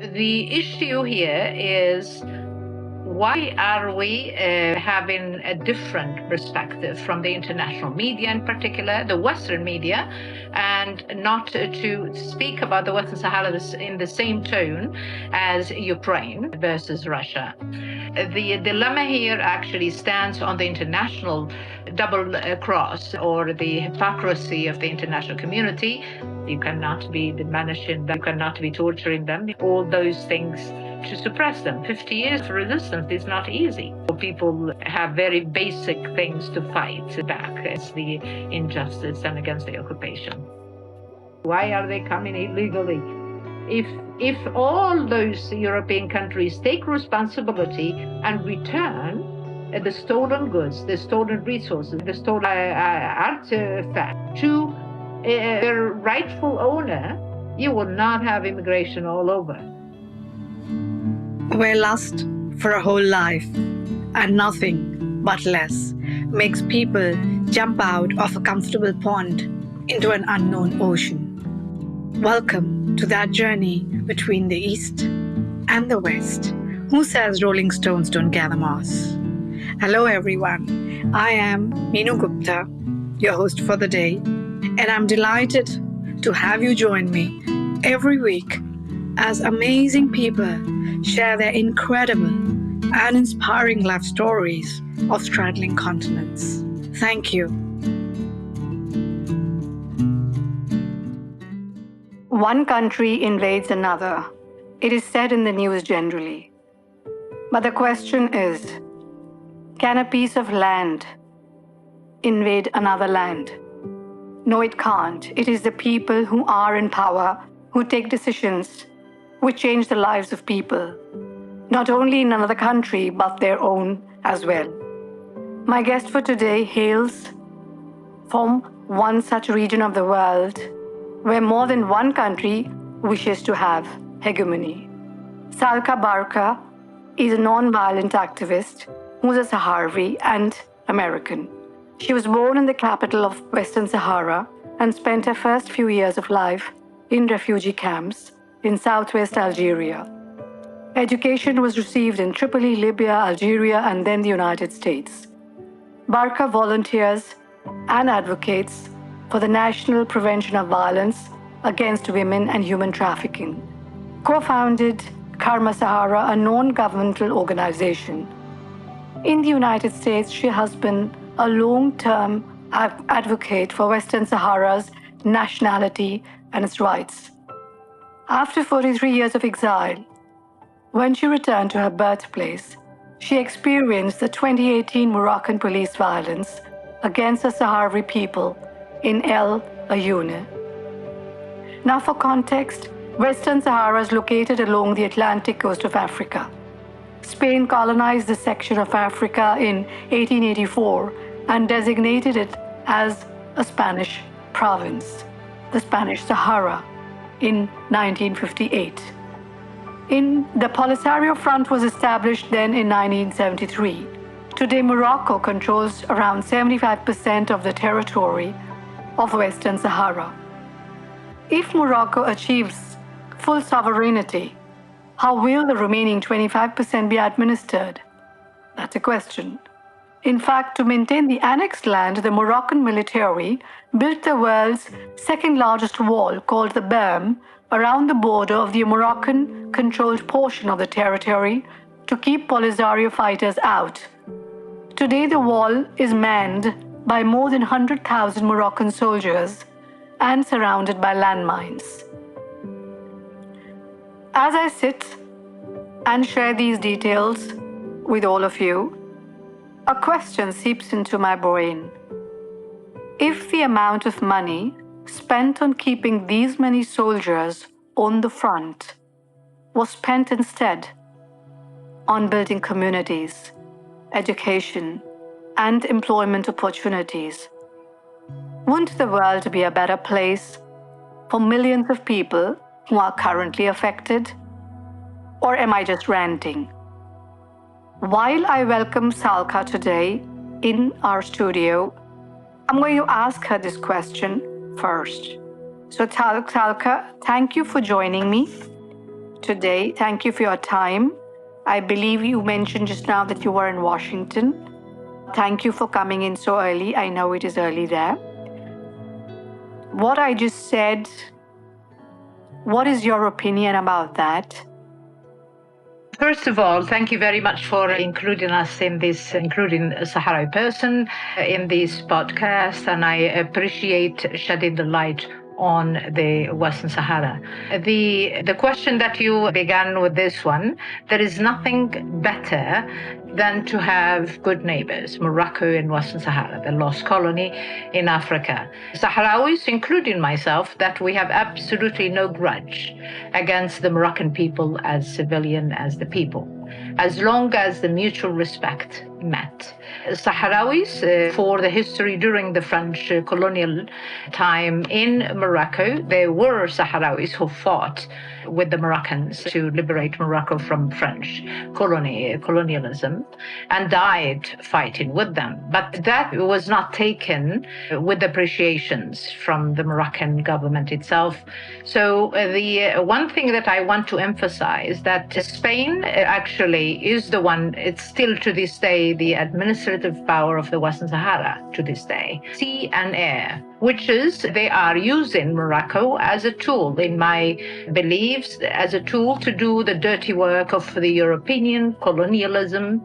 The issue here is, why are we having a different perspective from the international media, in particular, the Western media, and not to speak about the Western Sahara in the same tone as Ukraine versus Russia? The dilemma here actually stands on the international double cross, or the hypocrisy of the international community. You cannot be diminishing them, you cannot be torturing them, all those things to suppress them. 50 years of resistance is not easy. People have very basic things to fight back against the injustice and against the occupation. Why are they coming illegally? If all those European countries take responsibility and return the stolen goods, the stolen resources, the stolen artifact to their rightful owner, you will not have immigration all over. Where lust for a whole life and nothing but less makes people jump out of a comfortable pond into an unknown ocean. Welcome to that journey between the East and the West. Who says Rolling Stones don't gather moss? Hello everyone, I am Meenu Gupta, your host for the day, and I'm delighted to have you join me every week as amazing people share their incredible and inspiring life stories of straddling continents. Thank you. One country invades another. It is said in the news generally. But the question is, can a piece of land invade another land? No, it can't. It is the people who are in power who take decisions which change the lives of people, not only in another country, but their own as well. My guest for today hails from one such region of the world where more than one country wishes to have hegemony. Salka Barka is a non-violent activist who's a Sahrawi and American. She was born in the capital of Western Sahara and spent her first few years of life in refugee camps in southwest Algeria. Education was received in Tripoli, Libya, Algeria, and then the United States. Barka volunteers and advocates for the National Prevention of Violence Against Women and Human Trafficking. Co-founded Karma Sahara, a non-governmental organization. In the United States, she has been a long-term advocate for Western Sahara's nationality and its rights. After 43 years of exile, when she returned to her birthplace, she experienced the 2018 Moroccan police violence against the Sahrawi people in El Ayoune. Now for context, Western Sahara is located along the Atlantic coast of Africa. Spain colonized this section of Africa in 1884 and designated it as a Spanish province, the Spanish Sahara, in 1958. The Polisario Front was established then in 1973. Today, Morocco controls around 75% of the territory of Western Sahara. If Morocco achieves full sovereignty, how will the remaining 25% be administered? That's a question. In fact, to maintain the annexed land, the Moroccan military built the world's second largest wall, called the berm, around the border of the Moroccan-controlled portion of the territory to keep Polisario fighters out. Today, the wall is manned by more than 100,000 Moroccan soldiers and surrounded by landmines. As I sit and share these details with all of you, a question seeps into my brain. If the amount of money spent on keeping these many soldiers on the front was spent instead on building communities, education, and employment opportunities, wouldn't the world be a better place for millions of people who are currently affected? Or am I just ranting? While I welcome Salka today in our studio, I'm going to ask her this question first. So Salka, thank you for joining me. today. Thank you for your time. I believe you mentioned just now that you were in Washington. Thank you for coming in so early. I know it is early there. What I just said, what is your opinion about that? First of all, thank you very much for including us in this, including a Sahrawi person in this podcast, and I appreciate shedding the light on the Western Sahara. The question that you began with this one, there is nothing better than to have good neighbors, Morocco and Western Sahara, the lost colony in Africa. Sahrawis, including myself, that we have absolutely no grudge against the Moroccan people as civilian as the people, as long as the mutual respect met. Sahrawis, for the history during the French colonial time in Morocco, there were Sahrawis who fought with the Moroccans to liberate Morocco from French colonialism and died fighting with them. But that was not taken with appreciations from the Moroccan government itself. So the one thing that I want to emphasize that Spain actually is the one, it's still to this day the administrative power of the Western Sahara to this day, sea and air, which is they are using Morocco as a tool, in my beliefs, as a tool to do the dirty work of the European colonialism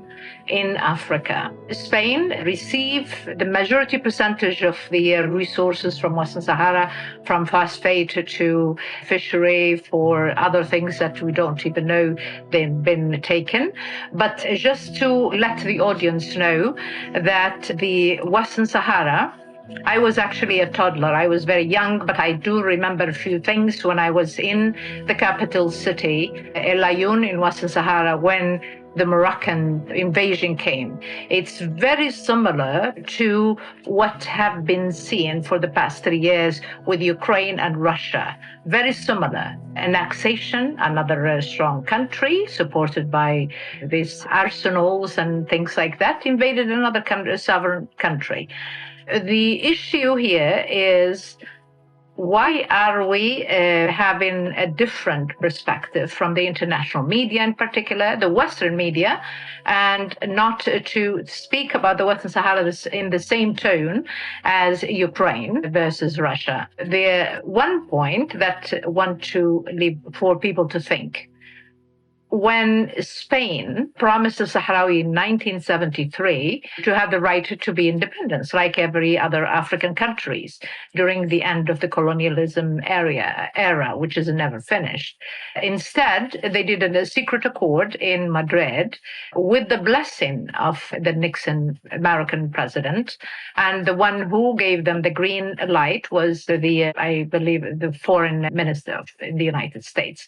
in Africa. Spain receive the majority percentage of the resources from Western Sahara, from phosphate to fishery, for other things that we don't even know they've been taken. But just to let the audience know that the Western Sahara, I was actually a toddler. I was very young, but I do remember a few things when I was in the capital city, El Ayoun in Western Sahara, when the Moroccan invasion came. It's very similar to what have been seen for the past 3 years with Ukraine and Russia. Very similar. Annexation, another strong country supported by these arsenals and things like that, invaded another sovereign country. The issue here is, why are we having a different perspective from the international media, in particular, the Western media, and not to speak about the Western Sahara in the same tone as Ukraine versus Russia? The one point that I want to leave for people to think: when Spain promised the Sahrawi in 1973 to have the right to be independent, like every other African countries, during the end of the colonialism era, which is never finished. Instead, they did a secret accord in Madrid with the blessing of the Nixon American president, and the one who gave them the green light was I believe, the foreign minister of the United States.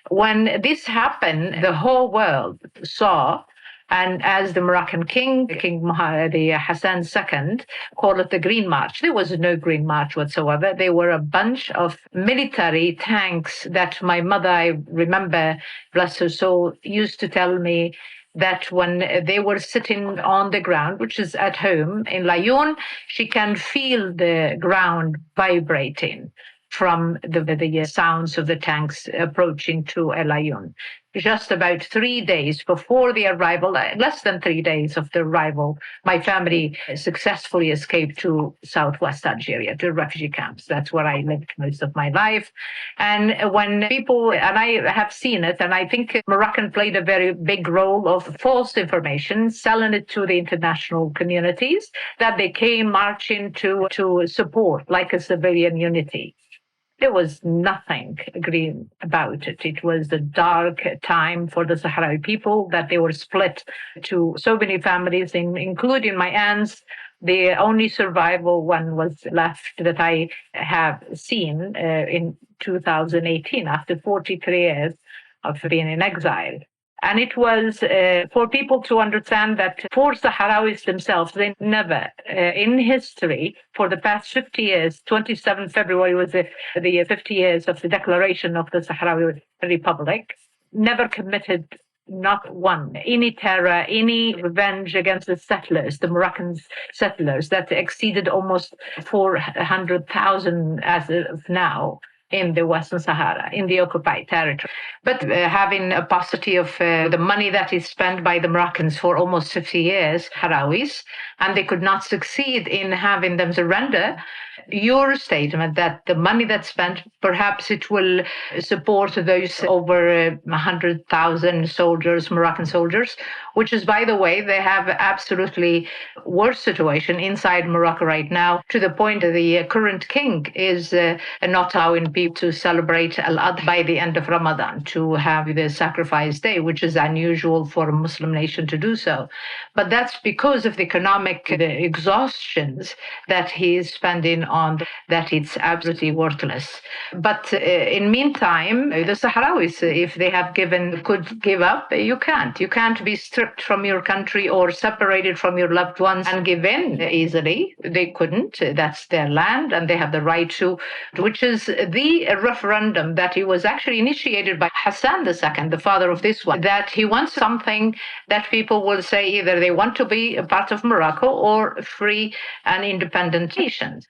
When this happened, the whole world saw, and as the Moroccan king, King Hassan II, called it the Green March. There was no Green March whatsoever. There were a bunch of military tanks that my mother, I remember, bless her soul, used to tell me that when they were sitting on the ground, which is at home in Laayoune, she can feel the ground vibrating from the sounds of the tanks approaching to El Ayoun. Just about 3 days before the arrival, less than 3 days of the arrival, my family successfully escaped to southwest Algeria, to refugee camps. That's where I lived most of my life. And when people, and I have seen it, and I think Moroccan played a very big role of false information, selling it to the international communities, that they came marching to support, like a civilian unity. There was nothing green about it. It was a dark time for the Sahrawi people, that they were split to so many families, including my aunts. The only survival one was left that I have seen in 2018, after 43 years of being in exile. And it was for people to understand that for Sahrawis themselves, they never, in history, for the past 50 years, 27 February was the 50 years of the declaration of the Sahrawi Republic, never committed not one, any terror, any revenge against the settlers, the Moroccan settlers that exceeded almost 400,000 as of now. in the Western Sahara, in the occupied territory. But having a paucity of the money that is spent by the Moroccans for almost 50 years, Sahrawis, and they could not succeed in having them surrender, your statement that the money that's spent, perhaps it will support those over 100,000 soldiers, Moroccan soldiers, which is, by the way, they have absolutely worse situation inside Morocco right now, to the point that the current king is not allowing people to celebrate Al-Adha by the end of Ramadan, to have the sacrifice day, which is unusual for a Muslim nation to do so. But that's because of the economic exhaustions that he is spending on that. It's absolutely worthless. But in meantime, the Sahrawis, if they have could give up, you can't. You can't be stripped from your country or separated from your loved ones and give in easily. They couldn't. That's their land, and they have the right to, which is the referendum that it was actually initiated by Hassan II, the father of this one, that he wants something that people will say either they want to be a part of Morocco or free and independent nations,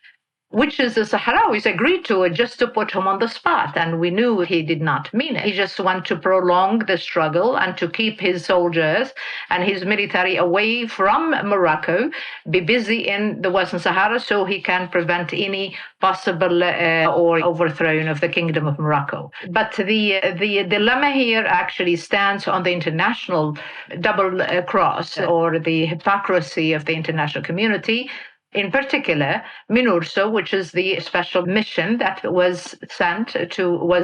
which is the Sahrawis agreed to it just to put him on the spot. And we knew he did not mean it. He just wanted to prolong the struggle and to keep his soldiers and his military away from Morocco, be busy in the Western Sahara so he can prevent any possible or overthrow of the Kingdom of Morocco. But the dilemma here actually stands on the international double cross or the hypocrisy of the international community. In particular, MINURSO, which is the special mission that was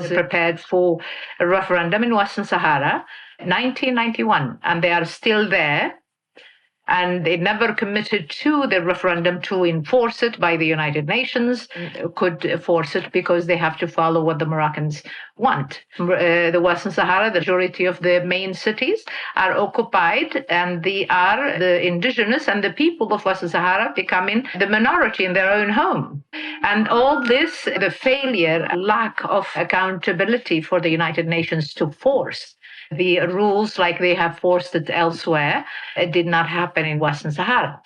prepared for a referendum in Western Sahara, 1991, and they are still there. And they never committed to the referendum to enforce it by the United Nations, could force it because they have to follow what the Moroccans want. The Western Sahara, the majority of the main cities are occupied, and they are the indigenous and the people of Western Sahara becoming the minority in their own home. And all this, the failure, lack of accountability for the United Nations to force the rules like they have forced it elsewhere, it did not happen in Western Sahara.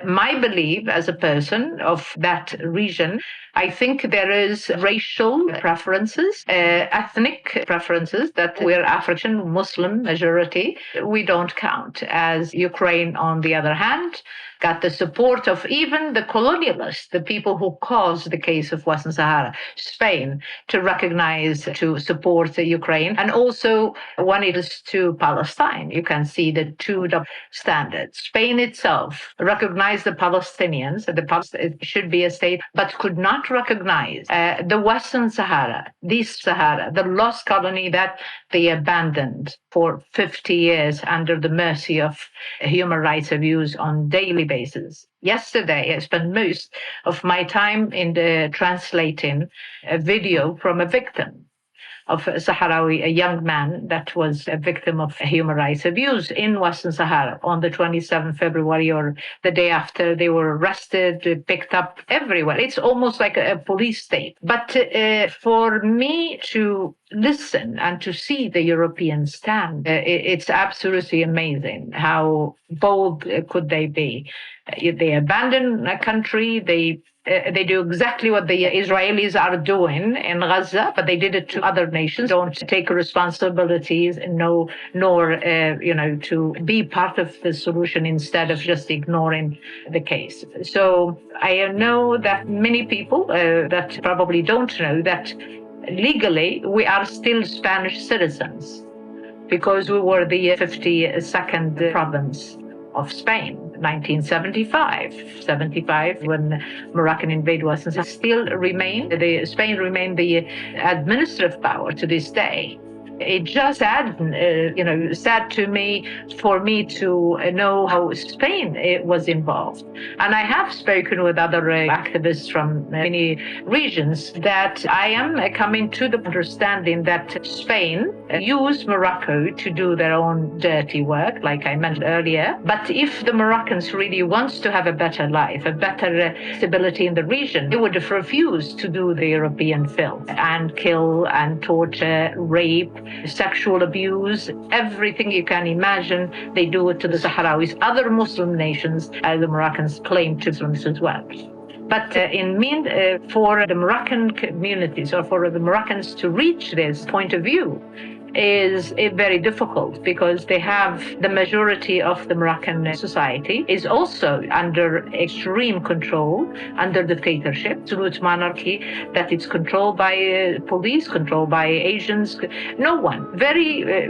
My belief as a person of that region, I think there is racial preferences, ethnic preferences, that we're African Muslim majority. We don't count. As Ukraine, on the other hand, got the support of even the colonialists, the people who caused the case of Western Sahara, Spain, to recognize, to support Ukraine. And also when it is to Palestine, you can see the two double standards. Spain itself recognized the Palestinians, it should be a state, but could not recognize the Western Sahara, the lost colony that they abandoned for 50 years under the mercy of human rights abuse on daily basis. Yesterday, I spent most of my time in translating a video from a victim of a Sahrawi, a young man that was a victim of human rights abuse in Western Sahara on the 27th February, or the day after. They were arrested, picked up everywhere. It's almost like a police state. But for me to listen and to see the European stand, it's absolutely amazing how bold could they be. They abandon a country, they do exactly what the Israelis are doing in Gaza, but they did it to other nations. Don't take responsibilities, nor to be part of the solution instead of just ignoring the case. So I know that many people that probably don't know that legally we are still Spanish citizens because we were the 52nd province of Spain, 1975, when Moroccan invaded Western Sahara, Spain remained the administrative power to this day. It just sad to me for me to know how Spain was involved. And I have spoken with other activists from many regions that I am coming to the understanding that Spain used Morocco to do their own dirty work, like I mentioned earlier. But if the Moroccans really wants to have a better life, a better stability in the region, they would have refused to do the European filth and kill and torture, rape, sexual abuse, everything you can imagine. They do it to the Sahrawis. Other Muslim nations, as the Moroccans claim to Muslims as well. But for the Moroccan communities or for the Moroccans to reach this point of view is very difficult because they have the majority of the Moroccan society is also under extreme control, under dictatorship, absolute monarchy, that it's controlled by police, controlled by agents, no one.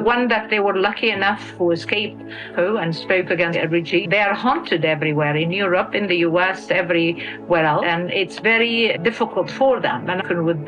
One that they were lucky enough who escaped and spoke against a regime. They are haunted everywhere, in Europe, in the US, everywhere else, and it's very difficult for them. And with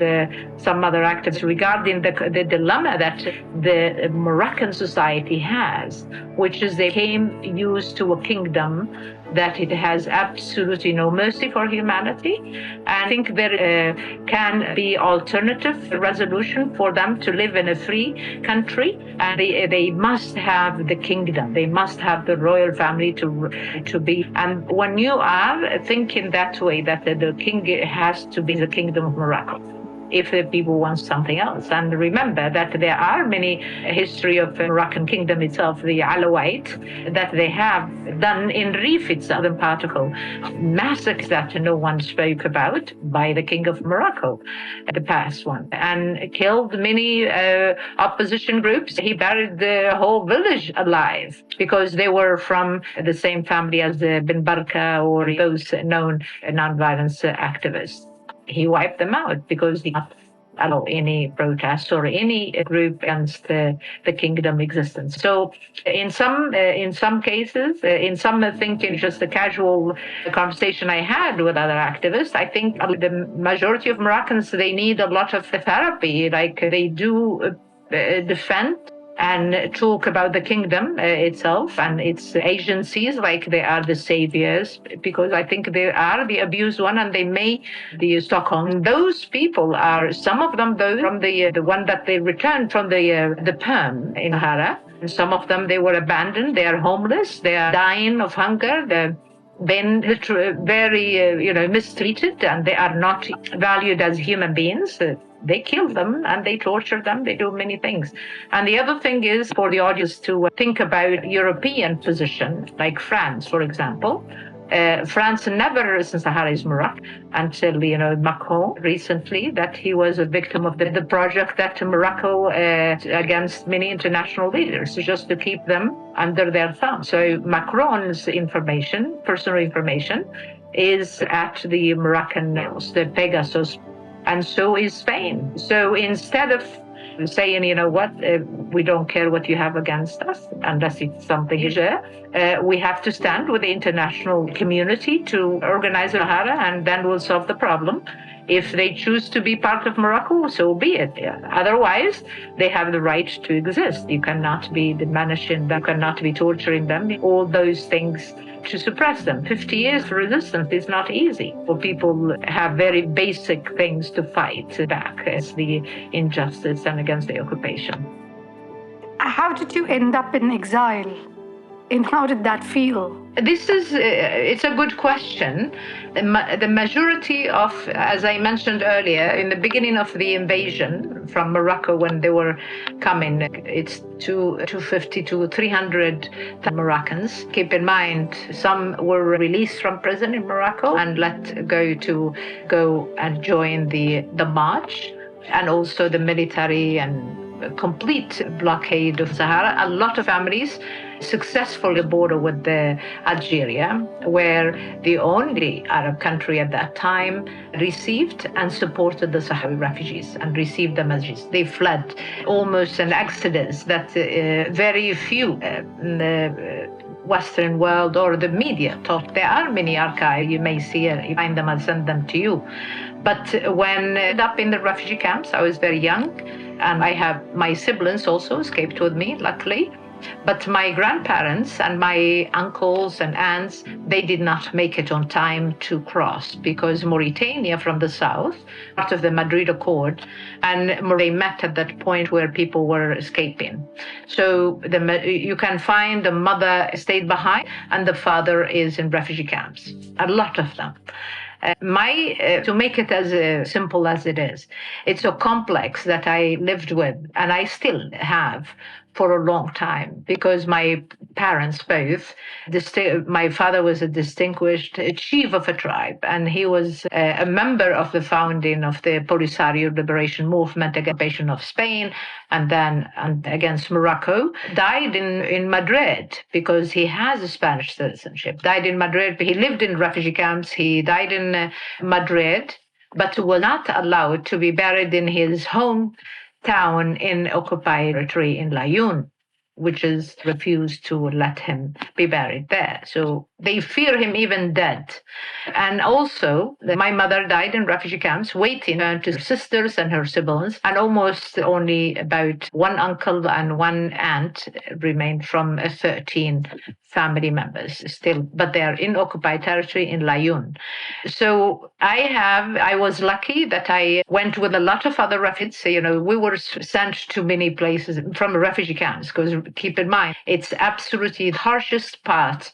some other activists regarding the dilemma that the Moroccan society has, which is they came used to a kingdom that it has absolutely no mercy for humanity. And I think there can be alternative resolution for them to live in a free country, and they must have the kingdom. They must have the royal family to be. And when you are thinking that way, that the king has to be the kingdom of Morocco, if the people want something else. And remember that there are many history of the Moroccan kingdom itself, the Alawite, that they have done in Rif, its southern particle, massacres that no one spoke about by the king of Morocco, the past one, and killed many opposition groups. He buried the whole village alive because they were from the same family as the Ben Barka or those known nonviolence activists. He wiped them out because he did not allow any protest or any group against the kingdom existence. So in some cases, in some thinking, just a casual conversation I had with other activists, I think the majority of Moroccans, they need a lot of therapy, like they do defend and talk about the kingdom itself and its agencies like they are the saviors, because I think they are the abused one and they may be Stockholm. Those people are, some of them though, from the one that they returned from the Perm in Sahara. Some of them, they were abandoned, they are homeless, they are dying of hunger, they're been very mistreated, and they are not valued as human beings. They kill them and they torture them. They do many things. And the other thing is for the audience to think about European position, like France, for example. France never, since Sahara is Morocco, until Macron recently, that he was a victim of the project that Morocco against many international leaders, just to keep them under their thumb. So Macron's personal information, is at the Moroccan the Pegasus, and so is Spain. So instead of saying, we don't care what you have against us, unless it's something we have to stand with the international community to organize Sahara, and then we'll solve the problem. If they choose to be part of Morocco, so be it. Otherwise, they have the right to exist. You cannot be diminishing them, you cannot be torturing them, all those things to suppress them. 50 years of resistance is not easy. For people have very basic things to fight back as the injustice and against the occupation. How did you end up in exile? And how did that feel? It's a good question. The majority of, as I mentioned earlier, in the beginning of the invasion from Morocco, when they were coming, it's 250 to 300 Moroccans. Keep in mind, some were released from prison in Morocco and let go and join the march, and also the military and complete blockade of Sahara. A lot of families successfully border with Algeria, where the only Arab country at that time received and supported the Sahrawi refugees and received them as refugees. They fled, almost an exodus that very few in the Western world or the media thought. There are many archives, you may see, you find them, I'll send them to you. But when I ended up in the refugee camps, I was very young, and I have my siblings also escaped with me, luckily. But my grandparents and my uncles and aunts, they did not make it on time to cross, because Mauritania from the south, part of the Madrid Accord, and they met at that point where people were escaping. So you can find the mother stayed behind and the father is in refugee camps, a lot of them. To make it as simple as it is, it's a complex that I lived with, and I still have, for a long time because my parents both, my father was a distinguished chief of a tribe, and he was a member of the founding of the Polisario liberation movement against the occupation of Spain and then against Morocco. Died in Madrid because he has a Spanish citizenship. Died in Madrid. He lived in refugee camps. He died in Madrid, but was not allowed to be buried in his home town in occupied territory in Layun, which is refused to let him be buried there. So they fear him even dead. And also, my mother died in refugee camps, waiting to her sisters and her siblings, and almost only about one uncle and one aunt remained from 13 family members still, but they are in occupied territory in Layun. So I was lucky that I went with a lot of other refugees. We were sent to many places from refugee camps, because keep in mind, it's absolutely the harshest part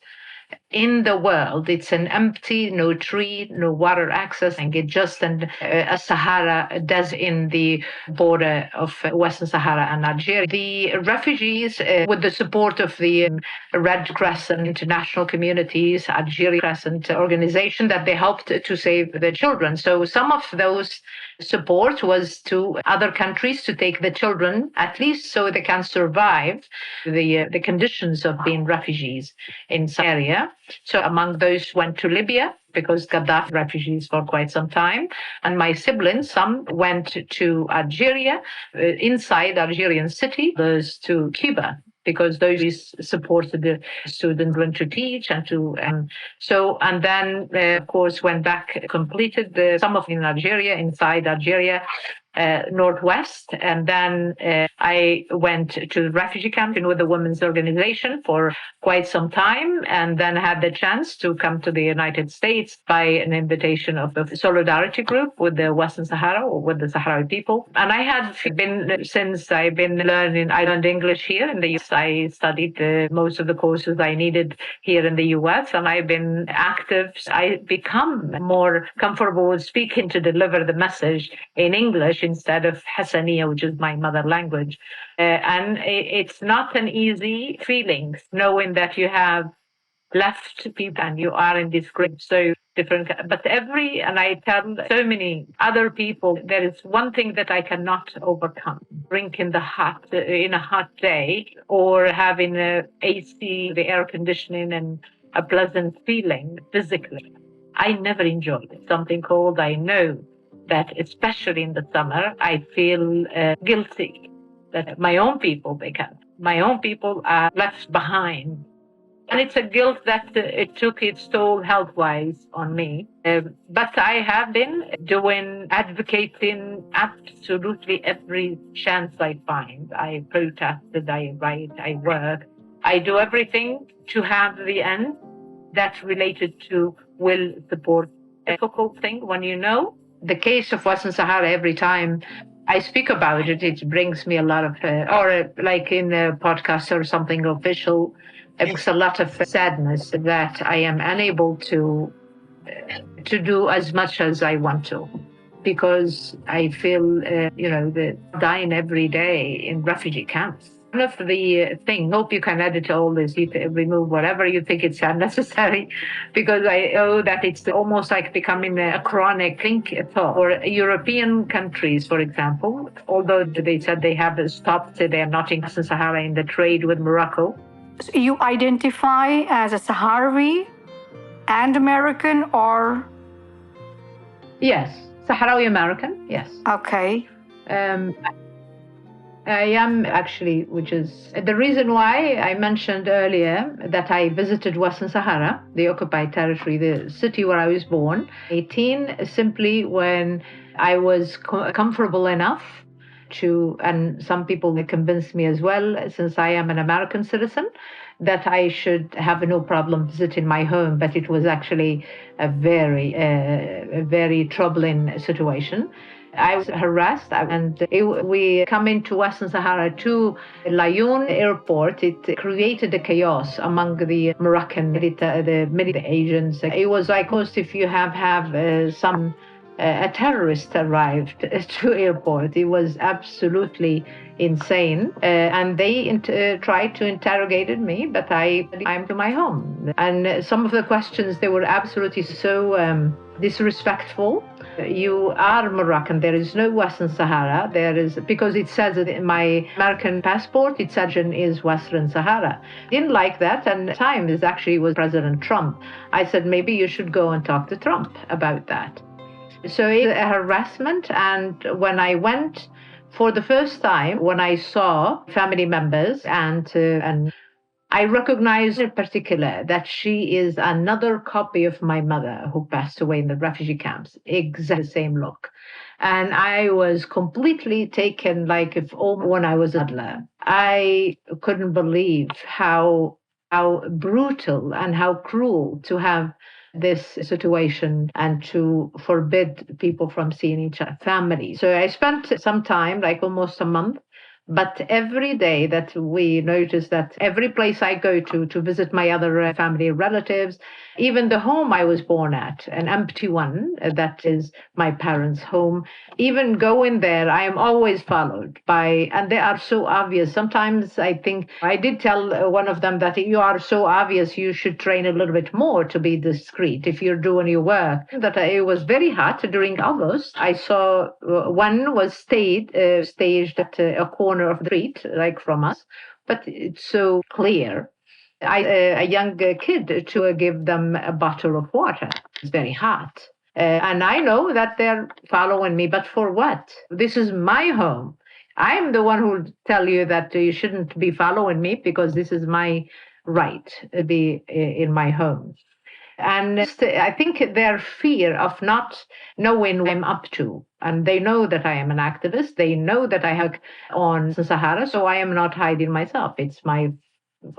in the world. It's an empty, no tree, no water access, and it's just a Sahara desert in the border of Western Sahara and Algeria. The refugees, with the support of the Red Crescent international communities, Algeria Crescent organization, that they helped to save the children. So some of those support was to other countries to take the children, at least so they can survive the conditions of being refugees in some area. So among those went to Libya, because Gaddafi refugees for quite some time. And my siblings, some went to Algeria, inside Algerian city, those to Cuba, because those supported the students learn to teach and to and then of course went back, completed some of in Algeria, inside Algeria, northwest, and then I went to the refugee camp with the women's organization for quite some time, and then had the chance to come to the United States by an invitation of the Solidarity Group with the Western Sahara, or with the Sahrawi people. And I had been, since I learned English here in the US. I studied most of the courses I needed here in the US, and I've been active. I become more comfortable with speaking to deliver the message in English instead of Hassaniya, which is my mother language. And it's not an easy feeling knowing that you have left people and you are in this group so different. But and I tell so many other people, there is one thing that I cannot overcome: drinking in a hot day, or having AC, the air conditioning, and a pleasant feeling physically. I never enjoyed it. Something cold, I know that especially in the summer, I feel guilty that my own people are left behind. And it's a guilt that it took its toll health-wise on me. But I have been advocating absolutely every chance I find. I protested, I write, I work. I do everything to have the end that's related to will support. A difficult thing when the case of Western Sahara, every time I speak about it, it brings me a lot of, or like in a podcast or something official, it's a lot of sadness that I am unable to do as much as I want to, because I feel, dying every day in refugee camps. One of the things, hope you can edit all this, you can remove whatever you think it's unnecessary, because I know that it's almost like becoming a chronic thought. Or European countries, for example, although they said they have stopped, they are not in Sahara in the trade with Morocco. So you identify as a Sahrawi and American, or? Yes, Sahrawi American, yes. Okay. I am actually, which is the reason why I mentioned earlier that I visited Western Sahara, the occupied territory, the city where I was born, 18, simply when I was comfortable enough to, and some people convinced me as well, since I am an American citizen, that I should have no problem visiting my home. But it was actually a very troubling situation. I was harassed, and we come into Western Sahara to Layun airport. It created a chaos among the Moroccan military agents. It was like, if you have some a terrorist arrived to airport. It was absolutely insane. And they tried to interrogate me, but I'm to my home. And some of the questions, they were absolutely so disrespectful. You are Moroccan. There is no Western Sahara. There is, because it says it in my American passport, its origin is Western Sahara. Didn't like that. And at the time, this actually was President Trump. I said, maybe you should go and talk to Trump about that. So it's a harassment. And when I went for the first time, when I saw family members and I recognized in particular that she is another copy of my mother who passed away in the refugee camps, exactly the same look. And I was completely taken, like if when I was a toddler. I couldn't believe how brutal and how cruel to have this situation and to forbid people from seeing each other, family. So I spent some time, like almost a month. But every day that we notice that every place I go to visit my other family relatives, even the home I was born at, an empty one, that is my parents' home, even going there, I am always followed by, and they are so obvious. Sometimes I think, I did tell one of them that you are so obvious, you should train a little bit more to be discreet if you're doing your work. That it was very hot during August. I saw one was staged at a corner of the street, like from us, but it's so clear. A young kid to give them a bottle of water. It's very hot. And I know that they're following me, but for what? This is my home. I'm the one who will tell you that you shouldn't be following me because this is my right to be in my home. And I think their fear of not knowing what I'm up to. And they know that I am an activist. They know that I have on Sahara, so I am not hiding myself. It's my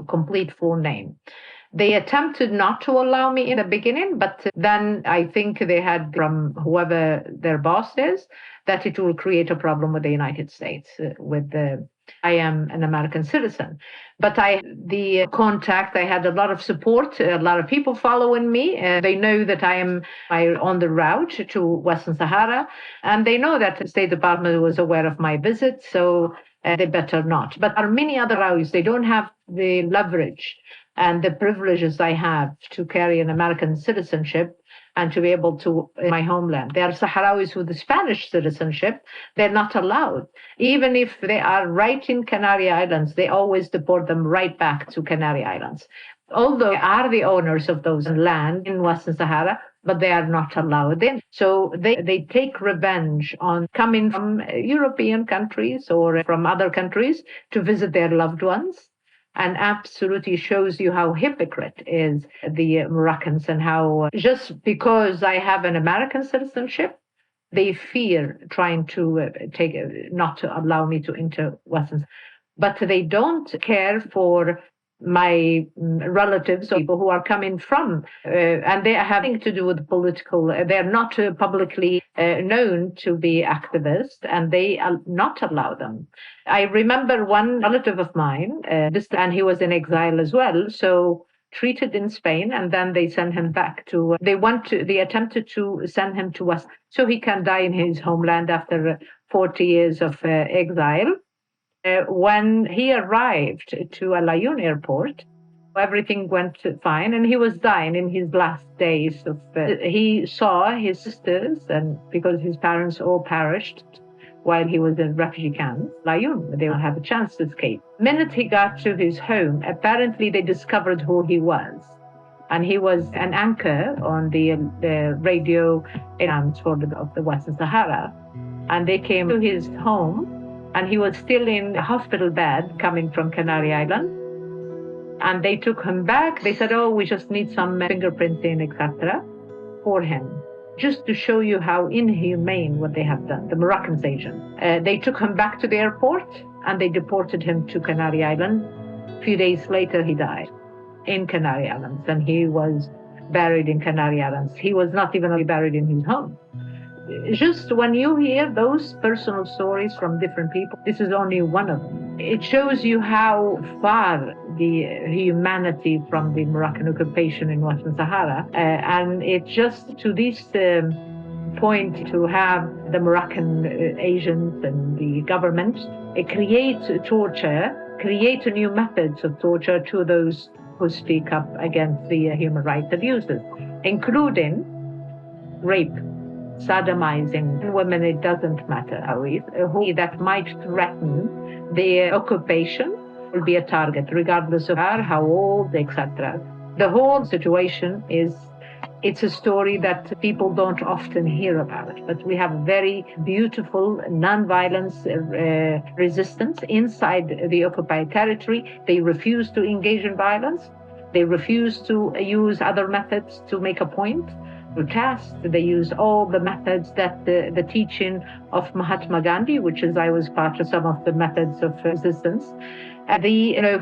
complete full name. They attempted not to allow me in the beginning, but then I think they had from whoever their boss is that it will create a problem with the United States. I am an American citizen, but the contact, I had a lot of support, a lot of people following me. They know that I am on the route to Western Sahara, and they know that the State Department was aware of my visit, so they better not. But there are many other routes. They don't have the leverage and the privileges I have to carry an American citizenship and to be able to in my homeland. There are Sahrawis with the Spanish citizenship. They're not allowed. Even if they are right in Canary Islands, they always deport them right back to Canary Islands. Although they are the owners of those land in Western Sahara, but they are not allowed in. So they take revenge on coming from European countries or from other countries to visit their loved ones. And absolutely shows you how hypocrite is the Moroccans and how just because I have an American citizenship, they fear trying to not to allow me to enter Western. But they don't care for my relatives or people who are coming from, and they are having to do with political, they're not publicly known to be activists, and they not allow them. I remember one relative of mine, and he was in exile as well, so treated in Spain, and then they sent him back to, they attempted to send him to us so he can die in his homeland after 40 years of exile. When he arrived to Al Ayoun airport, everything went fine, and he was dying in his last days. He saw his sisters, and because his parents all perished while he was in refugee camps, Al Ayoun, they will have a chance to escape. The minute he got to his home, apparently they discovered who he was. And he was an anchor on the radio of the Western Sahara. And they came to his home, and he was still in a hospital bed coming from Canary Islands. And they took him back. They said, oh, we just need some fingerprinting, etc., for him, just to show you how inhumane what they have done, the Moroccan agent. They took him back to the airport, and they deported him to Canary Islands. A few days later, he died in Canary Islands, and he was buried in Canary Islands. He was not even buried in his home. Just when you hear those personal stories from different people, this is only one of them. It shows you how far the humanity from the Moroccan occupation in Western Sahara, and it just to these point to have the Moroccan agents and the government create torture, create new methods of torture to those who speak up against the human rights abuses, including rape, sodomizing women. It doesn't matter who that might threaten the occupation will be a target, regardless of how old, etc. The whole situation it's a story that people don't often hear about, but we have very beautiful nonviolence resistance inside the occupied territory. They refuse to engage in violence. They refuse to use other methods to make a point. Protest. They use all the methods that the teaching of Mahatma Gandhi, which is I was part of some of the methods of resistance.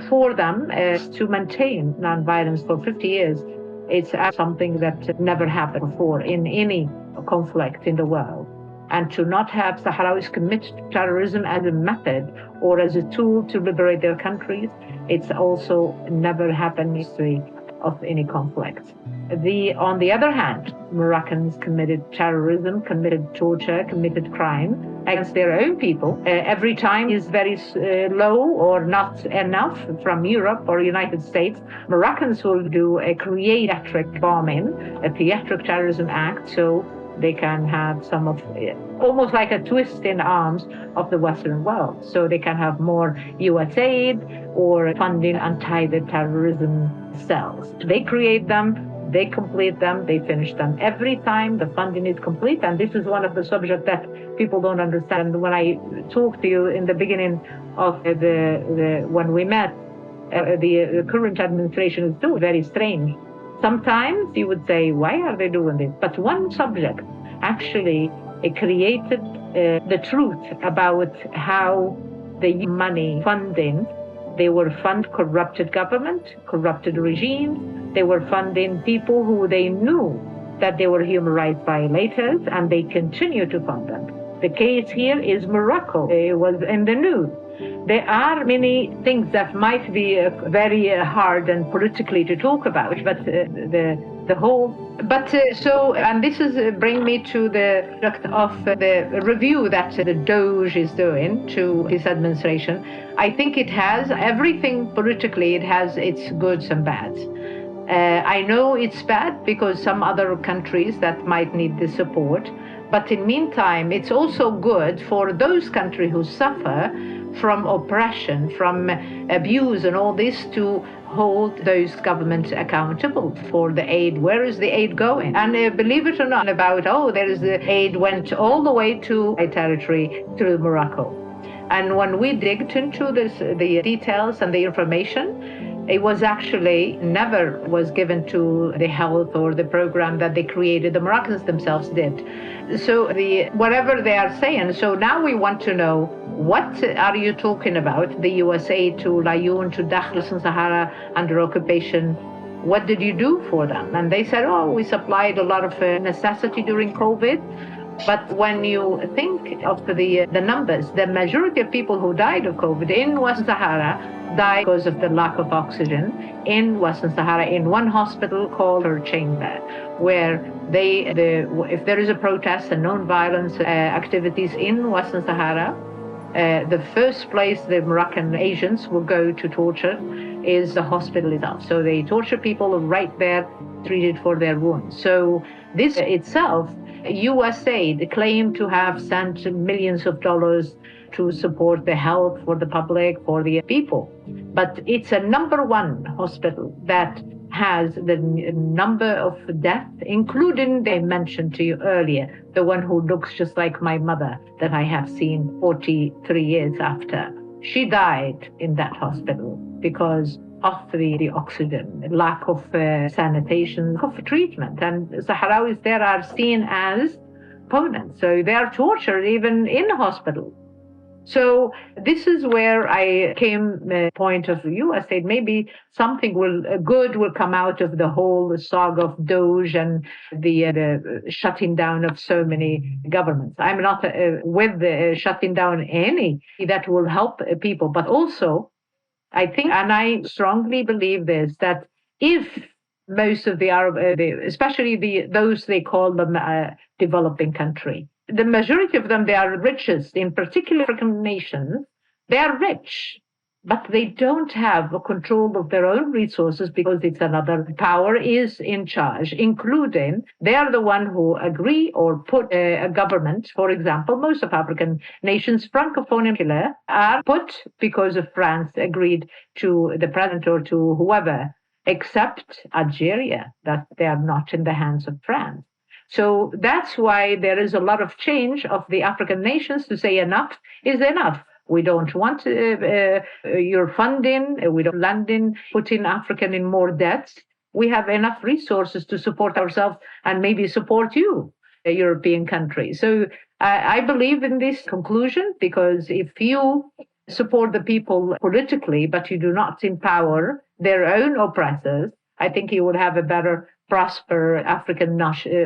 For them to maintain nonviolence for 50 years, it's something that never happened before in any conflict in the world. And to not have Sahrawis commit to terrorism as a method or as a tool to liberate their countries, it's also never happened in history of any conflict. On the other hand, Moroccans committed terrorism, committed torture, committed crime against their own people. Every time is very low or not enough from Europe or United States, Moroccans will do a theatric bombing, a theatric terrorism act, so they can have some of almost like a twist in arms of the Western world. So they can have more U.S. aid or funding anti-terrorism cells. They create them, they complete them, they finish them. Every time the funding is complete, and this is one of the subjects that people don't understand. When I talked to you in the beginning of when we met, the current administration is still very strange. Sometimes you would say, why are they doing this? But one subject actually created the truth about how the money funding, they were fund corrupted government, corrupted regimes. They were funding people who they knew that they were human rights violators, and they continue to fund them. The case here is Morocco. It was in the news. There are many things that might be very hard and politically to talk about, but the whole. But and this is bring me to the subject of the review that the Doge is doing to this administration. I think it has everything politically. It has its goods and bads. I know it's bad because some other countries that might need the support, but in meantime, it's also good for those countries who suffer from oppression, from abuse and all this, to hold those governments accountable for the aid. Where is the aid going? And believe it or not, there is the aid went all the way to a territory through Morocco. And when we digged into this, the details and the information, it was actually never was given to the health or the program that they created. The Moroccans themselves did. So whatever they are saying. So now we want to know, what are you talking about? The USA to Laayoune, to Western Sahara under occupation. What did you do for them? And they said, we supplied a lot of necessity during COVID. But when you think of the numbers, the majority of people who died of COVID in Western Sahara died because of the lack of oxygen in Western Sahara in one hospital called her chamber, where if there is a protest and non-violence activities in Western Sahara, the first place the Moroccan agents will go to torture is the hospital itself. So they torture people right there, treated for their wounds. So this itself, USA claimed to have sent millions of dollars to support the health for the public, for the people. But it's a number one hospital that has the number of deaths, including, they mentioned to you earlier, the one who looks just like my mother that I have seen 43 years after. She died in that hospital because of the oxygen, lack of sanitation, of treatment. And Sahrawis there are seen as opponents. So they are tortured even in hospital. So this is where I came point of view. I said maybe something good will come out of the whole saga of Doge and the shutting down of so many governments. I'm not with shutting down any that will help people, but also I think, and I strongly believe this, that if most of the Arab, especially those they call them developing country. The majority of them, they are richest, in particular African nations. They are rich, but they don't have a control of their own resources because it's another power is in charge, including they are the one who agree or put a government. For example, most of African nations, Francophone in particular, are put because of France agreed to the president or to whoever, except Algeria, that they are not in the hands of France. So that's why there is a lot of change of the African nations to say enough is enough. We don't want your funding. We don't London putting African in more debts. We have enough resources to support ourselves and maybe support you, a European country. So I believe in this conclusion, because if you support the people politically, but you do not empower their own oppressors, I think you would have a better prosper African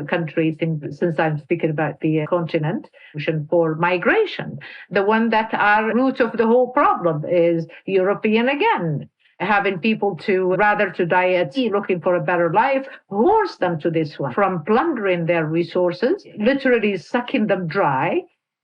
countries, since I'm speaking about the continent, for migration. The one that are root of the whole problem is European again, having people to rather to die at sea looking for a better life, force them to this one, from plundering their resources, literally sucking them dry.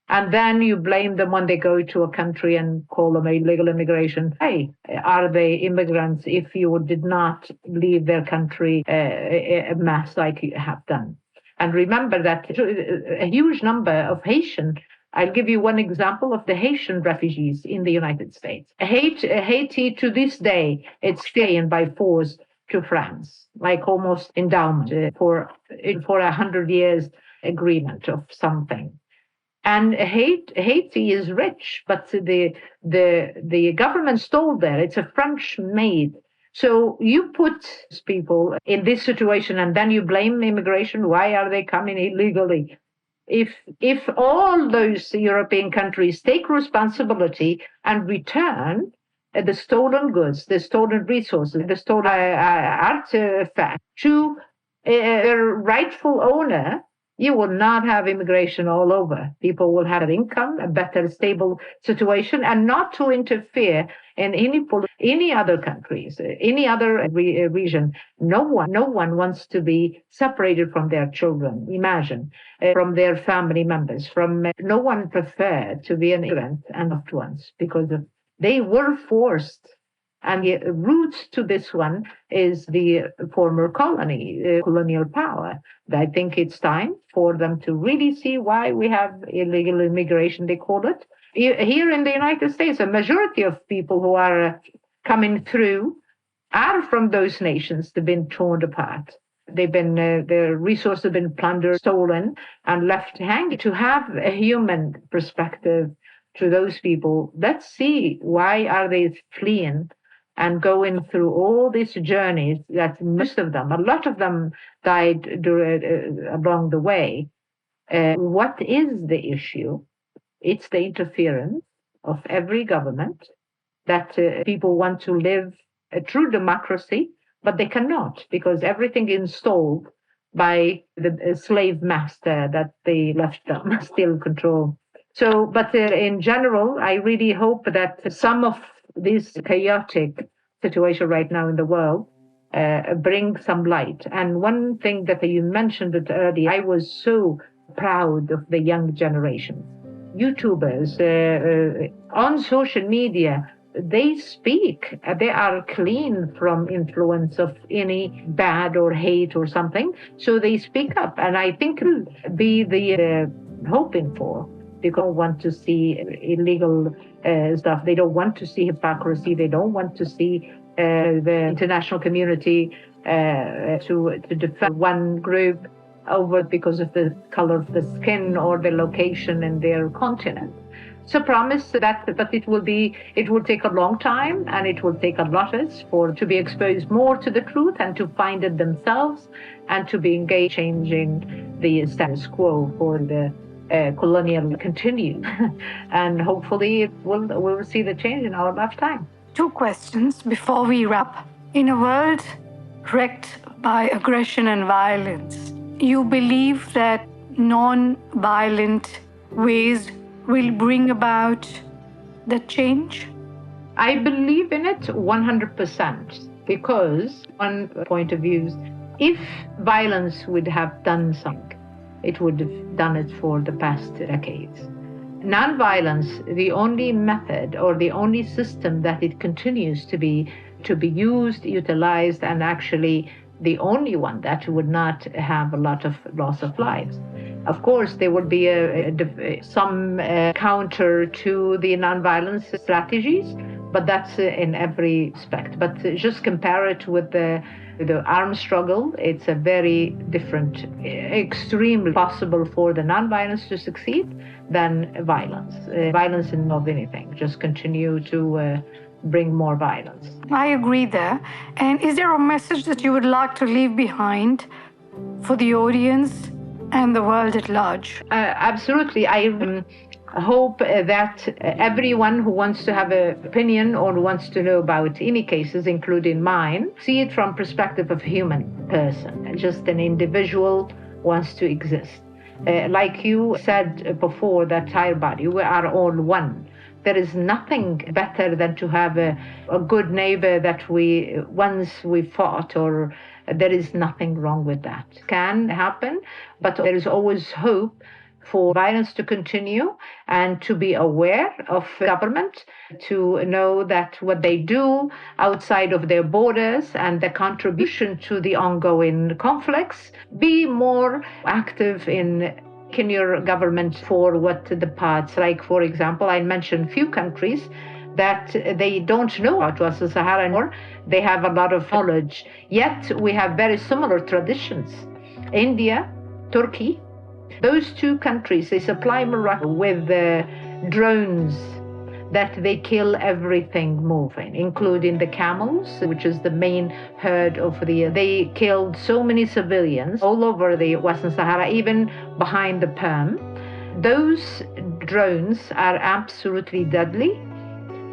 And then you blame them when they go to a country and call them illegal immigration. Hey, are they immigrants if you did not leave their country a mess like you have done? And remember that a huge number of Haitian, I'll give you one example of the Haitian refugees in the United States. Haiti to this day, it's staying by force to France, like almost endowment for 100 years agreement of something. And Haiti is rich, but the government stole there. It's a French made. So you put people in this situation and then you blame immigration. Why are they coming illegally? If all those European countries take responsibility and return the stolen goods, the stolen resources, the stolen artifact to a rightful owner, you will not have immigration all over. People will have income, a better, stable situation, and not to interfere in any other countries, any other region. No one wants to be separated from their children. Imagine, from their family members. No one preferred to be an immigrant and loved ones because they were forced. And the root to this one is the former colonial power. I think it's time for them to really see why we have illegal immigration, they call it. Here in the United States, a majority of people who are coming through are from those nations that have been torn apart. Their resources have been plundered, stolen, and left hanging. To have a human perspective to those people, let's see, why are they fleeing and going through all these journeys that most of them, a lot of them died along the way. What is the issue? It's the interference of every government that people want to live a true democracy, but they cannot because everything is installed by the slave master that they left them still control. So, but in general, I really hope that some of this chaotic situation right now in the world bring some light. And one thing that you mentioned it earlier, I was so proud of the young generation. YouTubers on social media, they speak. They are clean from influence of any bad or hate or something. So they speak up. And I think it'll be the hoping for. They don't want to see illegal stuff. They don't want to see hypocrisy. They don't want to see the international community to defend one group over because of the color of the skin or the location in their continent. So promise that, but it will take a long time, and it will take a lot to be exposed more to the truth and to find it themselves and to be engaged changing the status quo for the colonial continue. And hopefully we'll see the change in our lifetime. 2 questions before we wrap. In a world wrecked by aggression and violence, you believe that non-violent ways will bring about the change? I believe in it 100%. Because one point of view is, if violence would have done something, it would have done it for the past decades. Non-violence, the only method or the only system that it continues to be used, utilized, and actually the only one that would not have a lot of loss of lives. Of course, there would be some counter to the non-violence strategies, but that's in every aspect. But just compare it with the armed struggle, it's a very different, extremely possible for the non-violence to succeed than violence. Violence isn't of anything, just continue to bring more violence. I agree there. And is there a message that you would like to leave behind for the audience and the world at large? Absolutely. I hope that everyone who wants to have an opinion or wants to know about any cases, including mine, see it from perspective of a human person, just an individual wants to exist. Like you said before, that entire body, we are all one. There is nothing better than to have a good neighbor that once we fought, or there is nothing wrong with that. It can happen, but there is always hope for violence to continue and to be aware of government, to know that what they do outside of their borders and the contribution to the ongoing conflicts, be more active in your government for what the parts, like, for example, I mentioned few countries that they don't know about Western Sahara anymore. They have a lot of knowledge, yet we have very similar traditions. India, Turkey, those two countries, they supply Morocco with drones that they kill everything moving, including the camels, which is the main herd of they killed so many civilians all over the Western Sahara, even behind the Perm. Those drones are absolutely deadly.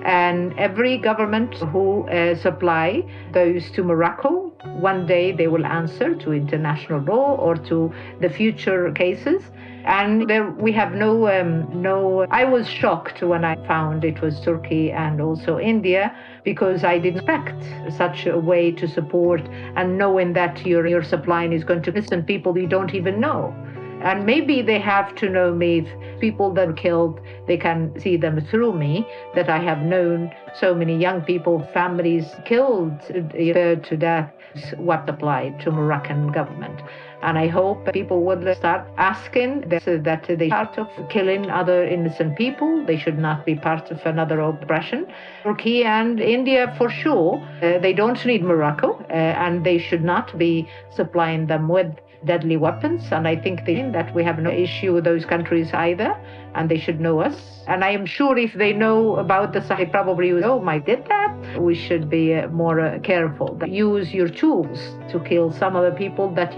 And every government who supply those to Morocco, one day they will answer to international law or to the future cases. And we have no. I was shocked when I found it was Turkey and also India, because I didn't expect such a way to support, and knowing that your supplying is going to listen people you don't even know. And maybe they have to know me. If people that are killed, they can see them through me, that I have known so many young people, families killed to death, what applied to Moroccan government. And I hope people would start asking that they part of killing other innocent people. They should not be part of another oppression. Turkey and India, for sure, they don't need Morocco, and they should not be supplying them with deadly weapons. And I think that we have no issue with those countries either, and they should know us. And I am sure if they know about the Sahel, probably I did that. We should be more careful. Use your tools to kill some other people that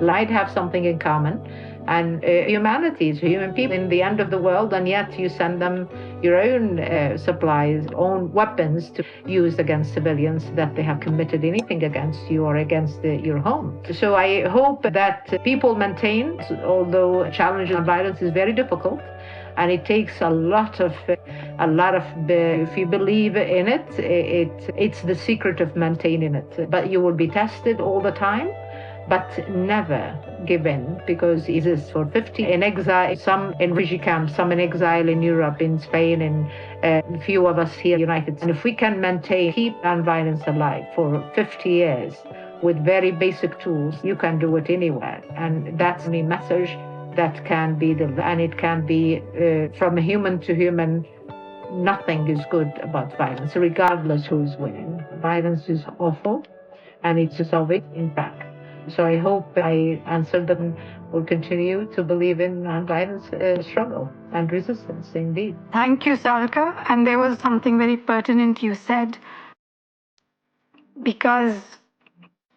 might have something in common. And humanity is human people in the end of the world, and yet you send them your own supplies, own weapons to use against civilians that they have committed anything against you or against your home. So I hope that people maintain, although challenges and violence is very difficult, and it takes a lot of, if you believe in it, it's the secret of maintaining it. But you will be tested all the time, but never give in, because it is for 50 in exile, some in refugee camps, some in exile in Europe, in Spain, and a few of us here in the United States. And if we can keep nonviolence alive for 50 years with very basic tools, you can do it anywhere. And that's the message that can be and it can be from human to human. Nothing is good about violence, regardless who's winning. Violence is awful, and it's always impact. So I hope I answered them. Will continue to believe in nonviolence struggle and resistance, indeed. Thank you, Salka. And there was something very pertinent you said, because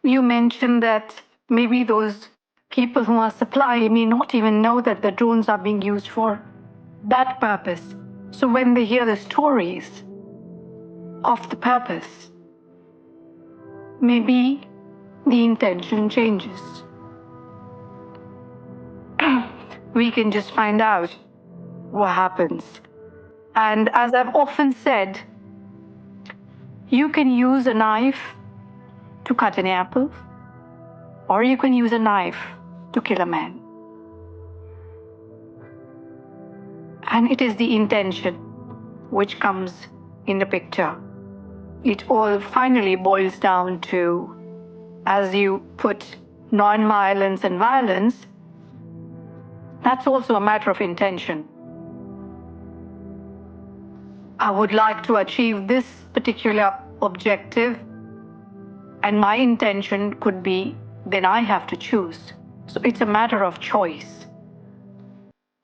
you mentioned that maybe those people who are supplying may not even know that the drones are being used for that purpose. So when they hear the stories of the purpose, maybe the intention changes. We can just find out what happens. And as I've often said, you can use a knife to cut an apple, or you can use a knife to kill a man. And it is the intention which comes in the picture. It all finally boils down to, as you put non-violence and violence, that's also a matter of intention. I would like to achieve this particular objective, and my intention could be, then I have to choose. So it's a matter of choice.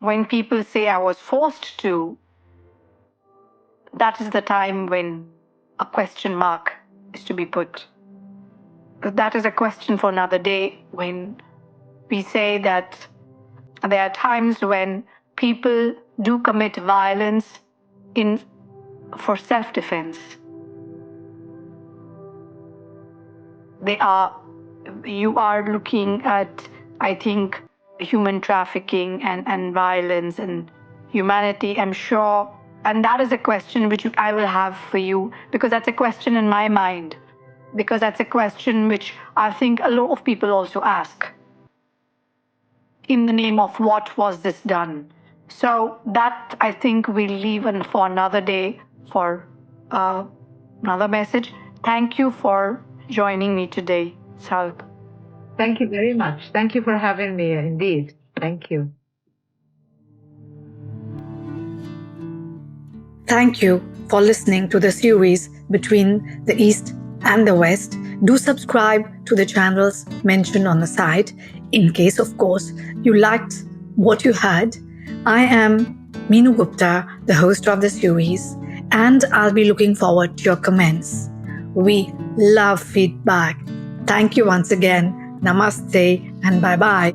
When people say I was forced to, that is the time when a question mark is to be put. But that is a question for another day, when we say that there are times when people do commit violence for self-defense. You are looking at, I think, human trafficking and violence and humanity, I'm sure. And that is a question which I will have for you, because that's a question in my mind, because that's a question which I think a lot of people also ask. In the name of what was this done? So that, I think, we'll leave for another day, for another message. Thank you for joining me today, Salka. Thank you very much. Thank you for having me, indeed. Thank you. Thank you for listening to the series Between the East and the West. Do subscribe to the channels mentioned on the site, in case, of course, you liked what you heard. I am Meenu Gupta, the host of the series, and I'll be looking forward to your comments. We love feedback. Thank you once again. Namaste and bye-bye.